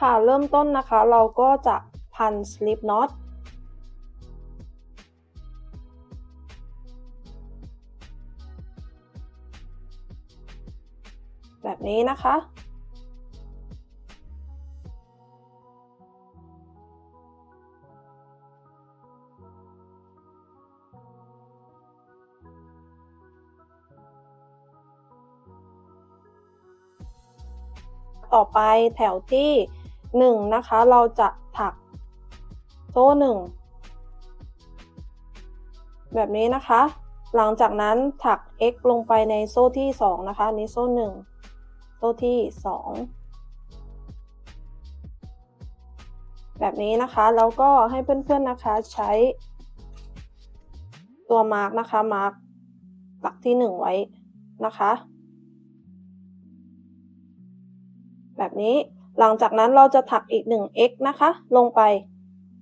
ค่ะเริ่มต้นนะคะเราก็จะพัน slip knot แบบนี้นะคะต่อไปแถวที่1นะคะเราจะถักโซ่1แบบนี้นะคะหลังจากนั้นถัก x ลงไปในโซ่ที่2นะคะนี้โซ่1โซ่ที่2แบบนี้นะคะแล้วก็ให้เพื่อนๆนะคะใช้ตัวมาร์กนะคะมาร์กหลักที่1ไว้นะคะแบบนี้หลังจากนั้นเราจะถักอีก1 x นะคะลงไป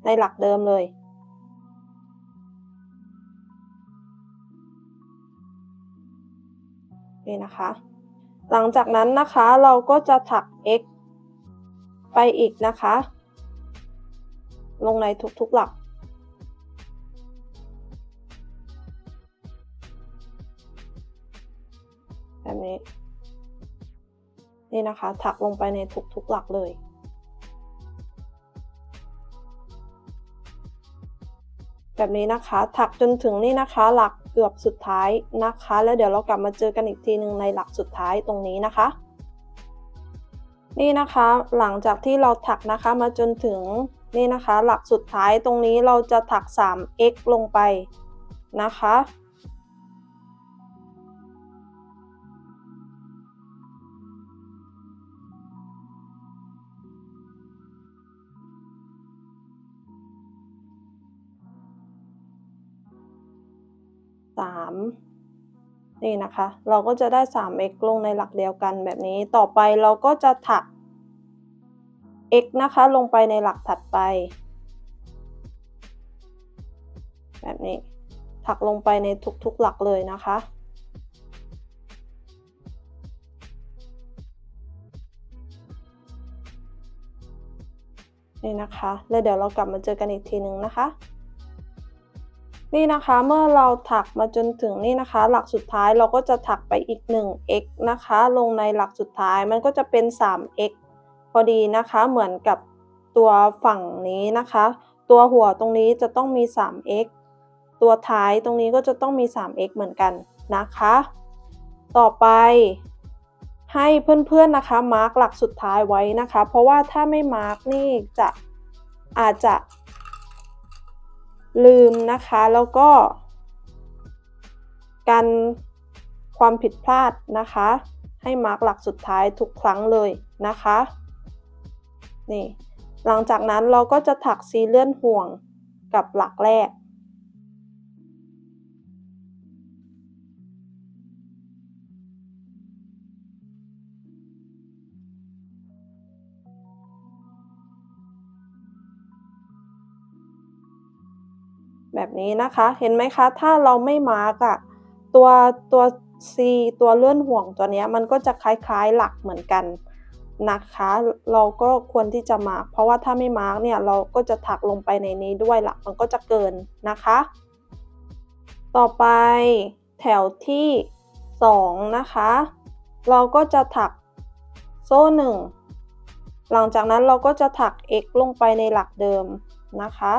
ในหลักเดิมเลยนี่นะคะหลังจากนั้นนะคะเราก็จะถัก x ไปอีกนะคะลงในทุกๆหลักแบบนี้นี่นะคะถักลงไปในทุกๆหลักเลยแบบนี้นะคะถักจนถึงนี่นะคะหลักเกือบสุดท้ายนะคะแล้วเดี๋ยวเรากลับมาเจอกันอีกทีนึงในหลักสุดท้ายตรงนี้นะคะนี่นะคะหลังจากที่เราถักนะคะมาจนถึงนี่นะคะหลักสุดท้ายตรงนี้เราจะถัก 3x ลงไปนะคะนี่นะคะเราก็จะได้ 3x ลงในหลักเดียวกันแบบนี้ต่อไปเราก็จะถัก x นะคะลงไปในหลักถัดไปแบบนี้ถักลงไปในทุกๆหลักเลยนะคะนี่นะคะแล้วเดี๋ยวเรากลับมาเจอกันอีกทีนึงนะคะนี่นะคะเมื่อเราถักมาจนถึงนี่นะคะหลักสุดท้ายเราก็จะถักไปอีก1x นะคะลงในหลักสุดท้ายมันก็จะเป็น 3x พอดีนะคะเหมือนกับตัวฝั่งนี้นะคะตัวหัวตรงนี้จะต้องมี 3x ตัวท้ายตรงนี้ก็จะต้องมี 3x เหมือนกันนะคะต่อไปให้เพื่อนๆนะคะมาร์กหลักสุดท้ายไว้นะคะเพราะว่าถ้าไม่มาร์กนี่อาจจะลืมนะคะแล้วก็กันความผิดพลาดนะคะให้มาร์กหลักสุดท้ายทุกครั้งเลยนะคะนี่หลังจากนั้นเราก็จะถักซีเลื่อนห่วงกับหลักแรกแบบนี้นะคะเห็นไหมคะถ้าเราไม่มาร์กอะตัว C ตัวเลื่อนห่วงตัวนี้มันก็จะคล้ายๆหลักเหมือนกันนะคะเราก็ควรที่จะมาร์กเพราะว่าถ้าไม่มาร์กเนี่ยเราก็จะถักลงไปในนี้ด้วยหลักมันก็จะเกินนะคะต่อไปแถวที่2นะคะเราก็จะถักโซ่1หลังจากนั้นเราก็จะถัก x ลงไปในหลักเดิมนะคะ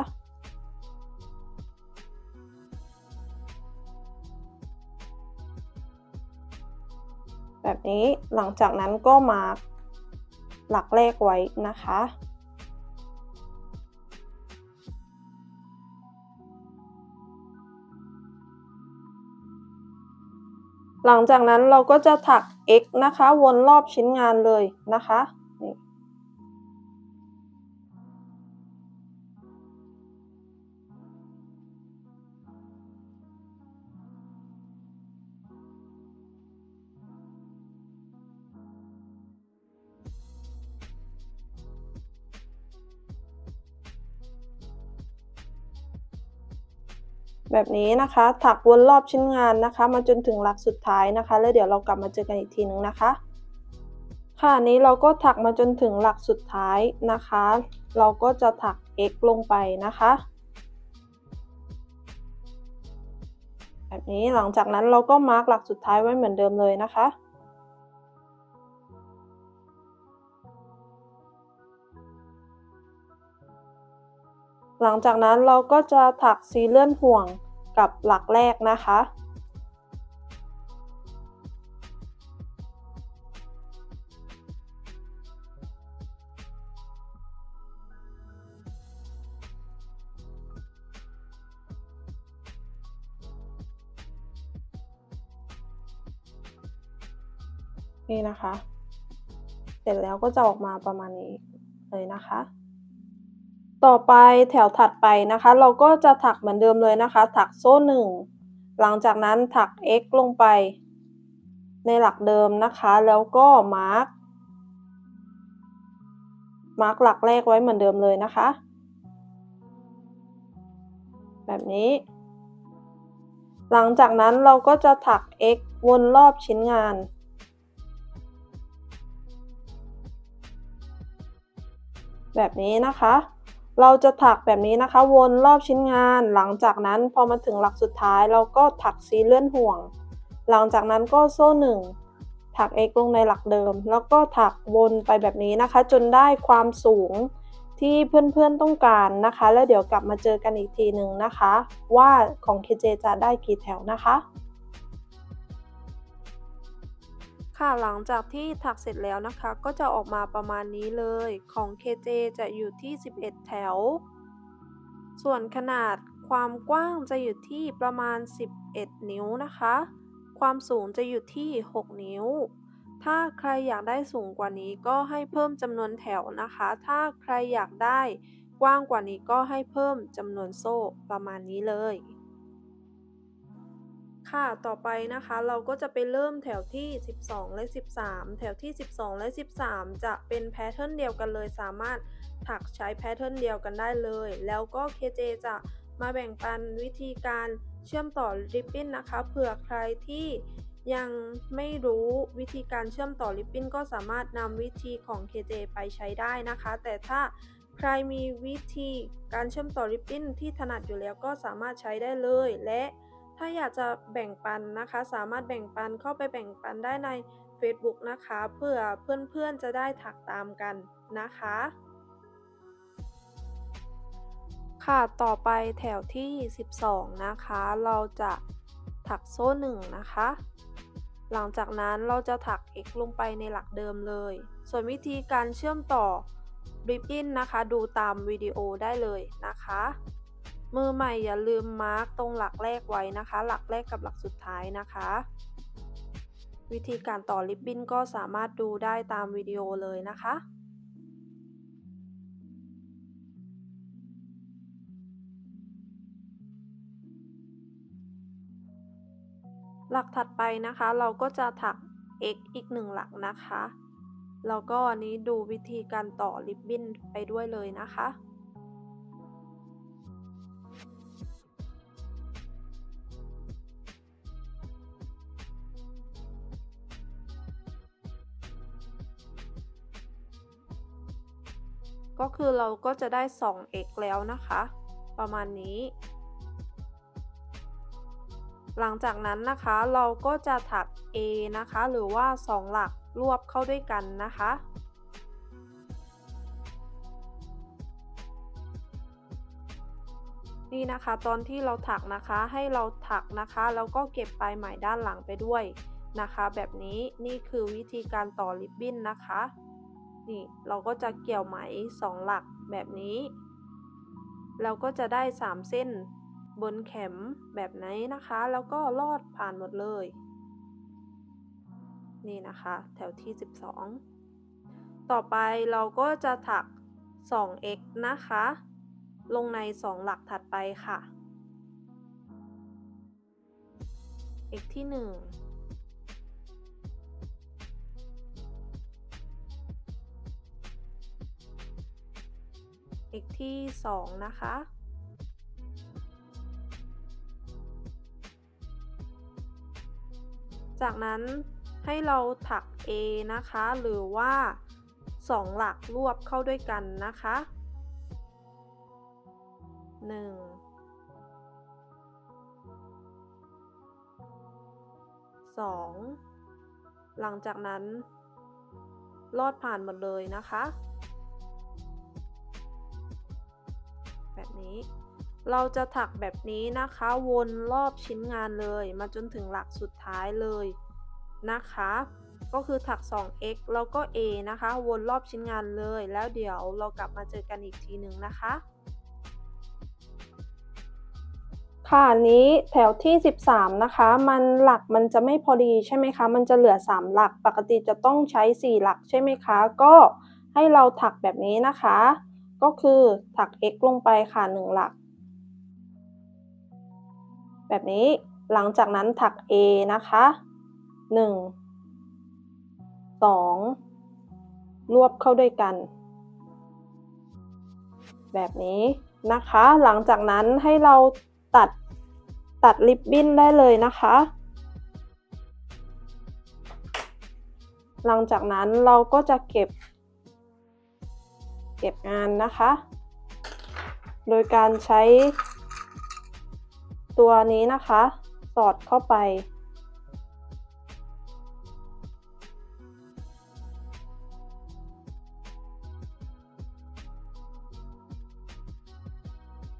แบบนี้หลังจากนั้นก็มาร์กหลักแรกไว้นะคะหลังจากนั้นเราก็จะถัก x นะคะวนรอบชิ้นงานเลยนะคะนี่แบบนี้นะคะถักวนรอบชิ้นงานนะคะมาจนถึงหลักสุดท้ายนะคะแล้วเดี๋ยวเรากลับมาเจอกันอีกทีนึงนะคะ ค่ะนี้เราก็ถักมาจนถึงหลักสุดท้ายนะคะเราก็จะถัก x ลงไปนะคะแบบนี้หลังจากนั้นเราก็มาร์กหลักสุดท้ายไว้เหมือนเดิมเลยนะคะหลังจากนั้นเราก็จะถักซีเลื่อนห่วงกับหลักแรกนะคะนี่นะคะเสร็จแล้วก็จะออกมาประมาณนี้เลยนะคะต่อไปแถวถัดไปนะคะเราก็จะถักเหมือนเดิมเลยนะคะถักโซ่1หลังจากนั้นถัก x ลงไปในหลักเดิมนะคะแล้วก็มาร์กหลักแรกไว้เหมือนเดิมเลยนะคะแบบนี้หลังจากนั้นเราก็จะถัก x วนรอบชิ้นงานแบบนี้นะคะเราจะถักแบบนี้นะคะวนรอบชิ้นงานหลังจากนั้นพอมาถึงหลักสุดท้ายเราก็ถักซีเลื่อนห่วงหลังจากนั้นก็โซ่1ถัก x ลงในหลักเดิมแล้วก็ถักวนไปแบบนี้นะคะจนได้ความสูงที่เพื่อนๆต้องการนะคะแล้วเดี๋ยวกลับมาเจอกันอีกทีหนึ่งนะคะว่าของ KJ จะได้กี่แถวนะคะค่ะหลังจากที่ถักเสร็จแล้วนะคะก็จะออกมาประมาณนี้เลยของ KJ จะอยู่ที่11แถวส่วนขนาดความกว้างจะอยู่ที่ประมาณ11นิ้วนะคะความสูงจะอยู่ที่6นิ้วถ้าใครอยากได้สูงกว่านี้ก็ให้เพิ่มจำนวนแถวนะคะถ้าใครอยากได้กว้างกว่านี้ก็ให้เพิ่มจำนวนโซ่ประมาณนี้เลยค่ะต่อไปนะคะเราก็จะไปเริ่มแถวที่12และ13แถวที่12และ13จะเป็นแพทเทิร์นเดียวกันเลยสามารถถักใช้แพทเทิร์นเดียวกันได้เลยแล้วก็ KJ จะมาแบ่งปันวิธีการเชื่อมต่อริบบิ้นนะคะเผื่อใครที่ยังไม่รู้วิธีการเชื่อมต่อริบบิ้นก็สามารถนำวิธีของ KJ ไปใช้ได้นะคะแต่ถ้าใครมีวิธีการเชื่อมต่อริบบิ้นที่ถนัดอยู่แล้วก็สามารถใช้ได้เลยและถ้าอยากจะแบ่งปันนะคะสามารถแบ่งปันเข้าไปแบ่งปันได้ใน Facebook นะคะเพื่อเพื่อนๆจะได้ถักตามกันนะคะค่ะต่อไปแถวที่12นะคะเราจะถักโซ่1นะคะหลังจากนั้นเราจะถัก x ลงไปในหลักเดิมเลยส่วนวิธีการเชื่อมต่อริบบิ้นนะคะดูตามวิดีโอได้เลยนะคะมือใหม่อย่าลืมมาร์กตรงหลักแรกไว้นะคะหลักแรกกับหลักสุดท้ายนะคะวิธีการต่อริบบิ้นก็สามารถดูได้ตามวิดีโอเลยนะคะหลักถัดไปนะคะเราก็จะถัก x อีก1หลักนะคะแล้วก็อันนี้ดูวิธีการต่อริบบิ้นไปด้วยเลยนะคะก็คือเราก็จะได้ 2x แล้วนะคะประมาณนี้หลังจากนั้นนะคะเราก็จะถัก A นะคะหรือว่า2หลักรวบเข้าด้วยกันนะคะนี่นะคะตอนที่เราถักนะคะให้เราถักนะคะแล้วก็เก็บปลายไหมด้านหลังไปด้วยนะคะแบบนี้นี่คือวิธีการต่อริบบิ้นนะคะนี่เราก็จะเกี่ยวไหม2หลักแบบนี้เราก็จะได้3เส้นบนเข็มแบบนี้นะคะแล้วก็ลอดผ่านหมดเลยนี่นะคะแถวที่12ต่อไปเราก็จะถัก 2x นะคะลงใน2หลักถัดไปค่ะ x ที่1 x ที่2นะคะจากนั้นให้เราถัก A นะคะหรือว่า2หลักรวบเข้าด้วยกันนะคะ1 2หลังจากนั้นลอดผ่านหมดเลยนะคะแบบนี้เราจะถักแบบนี้นะคะวนรอบชิ้นงานเลยมาจนถึงหลักสุดท้ายเลยนะคะก็คือถัก 2x แล้วก็ A นะคะวนรอบชิ้นงานเลยแล้วเดี๋ยวเรากลับมาเจอกันอีกทีหนึ่งนะคะค่ะนี้แถวที่13นะคะหลักมันจะไม่พอดีใช่ไหมคะมันจะเหลือ3หลักปกติจะต้องใช้4หลักใช่ไหมคะก็ให้เราถักแบบนี้นะคะก็คือถัก x ลงไปค่ะ1หลักแบบนี้หลังจากนั้นถัก A นะคะ1 2รวบเข้าด้วยกันแบบนี้นะคะหลังจากนั้นให้เราตัดริบบิ้นได้เลยนะคะหลังจากนั้นเราก็จะเก็บงานนะคะโดยการใช้ตัวนี้นะคะสอดเข้าไป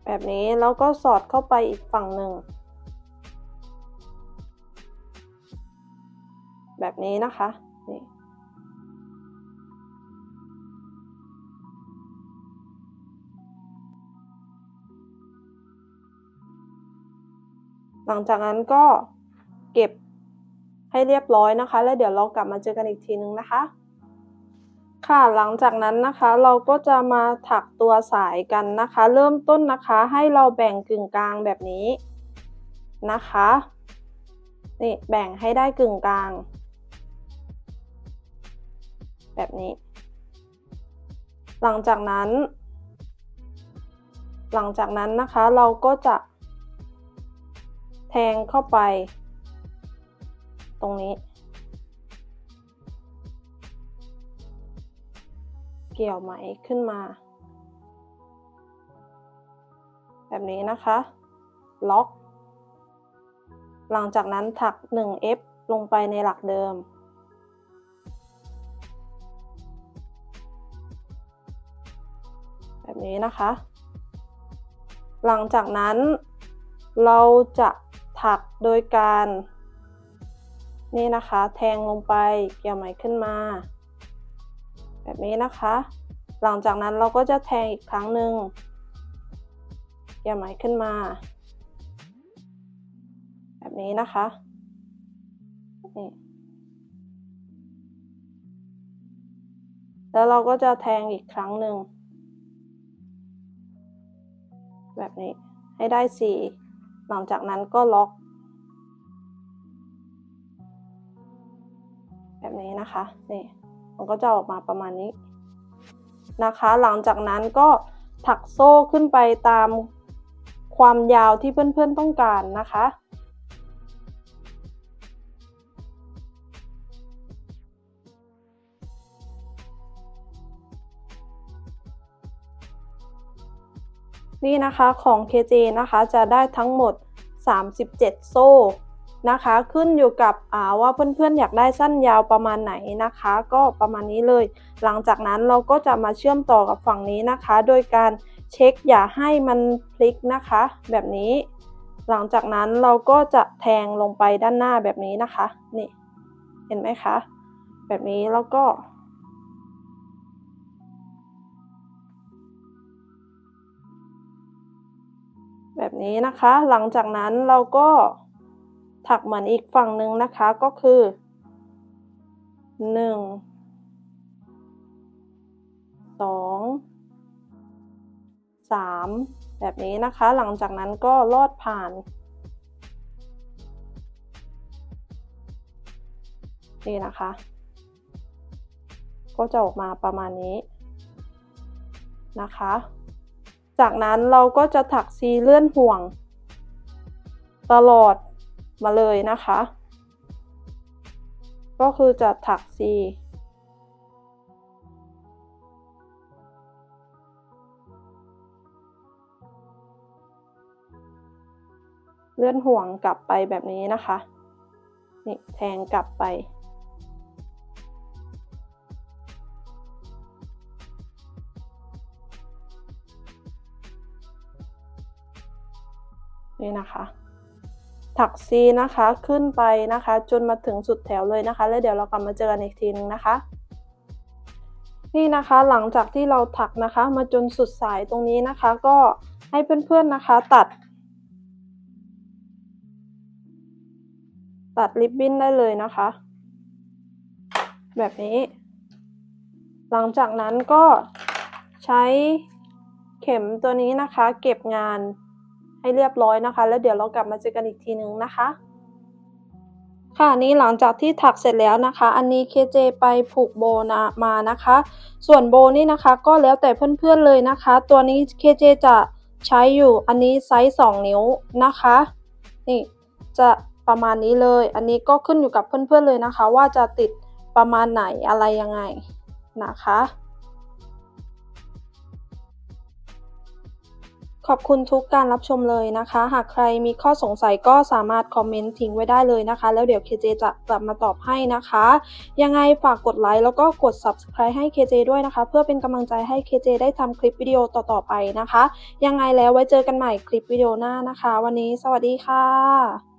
แบบนี้แล้วก็สอดเข้าไปอีกฝั่งหนึ่งแบบนี้นะคะนี่หลังจากนั้นก็เก็บให้เรียบร้อยนะคะแล้วเดี๋ยวเรากลับมาเจอกันอีกทีนึงนะคะค่ะหลังจากนั้นนะคะเราก็จะมาถักตัวสายกันนะคะเริ่มต้นนะคะให้เราแบ่งกึ่งกลางแบบนี้นะคะนี่แบ่งให้ได้กึ่งกลางแบบนี้หลังจากนั้นนะคะเราก็จะแทงเข้าไปตรงนี้เกี่ยวไหมขึ้นมาแบบนี้นะคะล็อกหลังจากนั้นถัก 1F ลงไปในหลักเดิมแบบนี้นะคะหลังจากนั้นเราจะถักโดยการนี่นะคะแทงลงไปเกี่ยวไหมขึ้นมาแบบนี้นะคะหลังจากนั้นเราก็จะแทงอีกครั้งหนึ่งเกี่ยวไหมขึ้นมาแบบนี้นะคะนี่แล้วเราก็จะแทงอีกครั้งหนึ่งแบบนี้ให้ได้4หลังจากนั้นก็ล็อกแบบนี้นะคะนี่มันก็จะออกมาประมาณนี้นะคะหลังจากนั้นก็ถักโซ่ขึ้นไปตามความยาวที่เพื่อนๆต้องการนะคะนี่นะคะของ KJ นะคะจะได้ทั้งหมด37โซ่นะคะขึ้นอยู่กับว่าเพื่อนๆอยากได้สั้นยาวประมาณไหนนะคะก็ประมาณนี้เลยหลังจากนั้นเราก็จะมาเชื่อมต่อกับฝั่งนี้นะคะโดยการเช็คอย่าให้มันพลิกนะคะแบบนี้หลังจากนั้นเราก็จะแทงลงไปด้านหน้าแบบนี้นะคะนี่เห็นไหมคะแบบนี้แล้วก็แบบนี้นะคะหลังจากนั้นเราก็ถักเหมือนอีกฝั่งหนึ่งนะคะก็คือ1 2 3แบบนี้นะคะหลังจากนั้นก็ลอดผ่านนี่นะคะก็จะออกมาประมาณนี้นะคะจากนั้นเราก็จะถักซีเลื่อนห่วงตลอดมาเลยนะคะ ก็คือจะถัก C เลื่อนห่วงกลับไปแบบนี้นะคะนี่แทงกลับไปนี่นะคะถัก C นะคะขึ้นไปนะคะจนมาถึงสุดแถวเลยนะคะแล้วเดี๋ยวเรากลับมาเจอกันอีกทีนึงนะคะนี่นะคะหลังจากที่เราถักนะคะมาจนสุดสายตรงนี้นะคะก็ให้เพื่อนๆนะคะตัดริบบิ้นได้เลยนะคะแบบนี้หลังจากนั้นก็ใช้เข็มตัวนี้นะคะเก็บงานให้เรียบร้อยนะคะแล้วเดี๋ยวเรากลับมาเจอกันอีกทีนึงนะคะค่ะนี่หลังจากที่ถักเสร็จแล้วนะคะอันนี้ KJ ไปผูกโบมานะคะส่วนโบนี่นะคะก็แล้วแต่เพื่อนๆเลยนะคะตัวนี้ KJ จะใช้อยู่อันนี้ไซส์2 นิ้วนะคะนี่จะประมาณนี้เลยอันนี้ก็ขึ้นอยู่กับเพื่อนๆเลยนะคะว่าจะติดประมาณไหนอะไรยังไงนะคะขอบคุณทุกการรับชมเลยนะคะหากใครมีข้อสงสัยก็สามารถคอมเมนต์ทิ้งไว้ได้เลยนะคะแล้วเดี๋ยว KJ จะกลับมาตอบให้นะคะยังไงฝากกดไลค์แล้วก็กด Subscribe ให้ KJ ด้วยนะคะเพื่อเป็นกำลังใจให้ KJ ได้ทำคลิปวิดีโอต่อๆไปนะคะยังไงแล้วไว้เจอกันใหม่คลิปวิดีโอหน้านะคะวันนี้สวัสดีค่ะ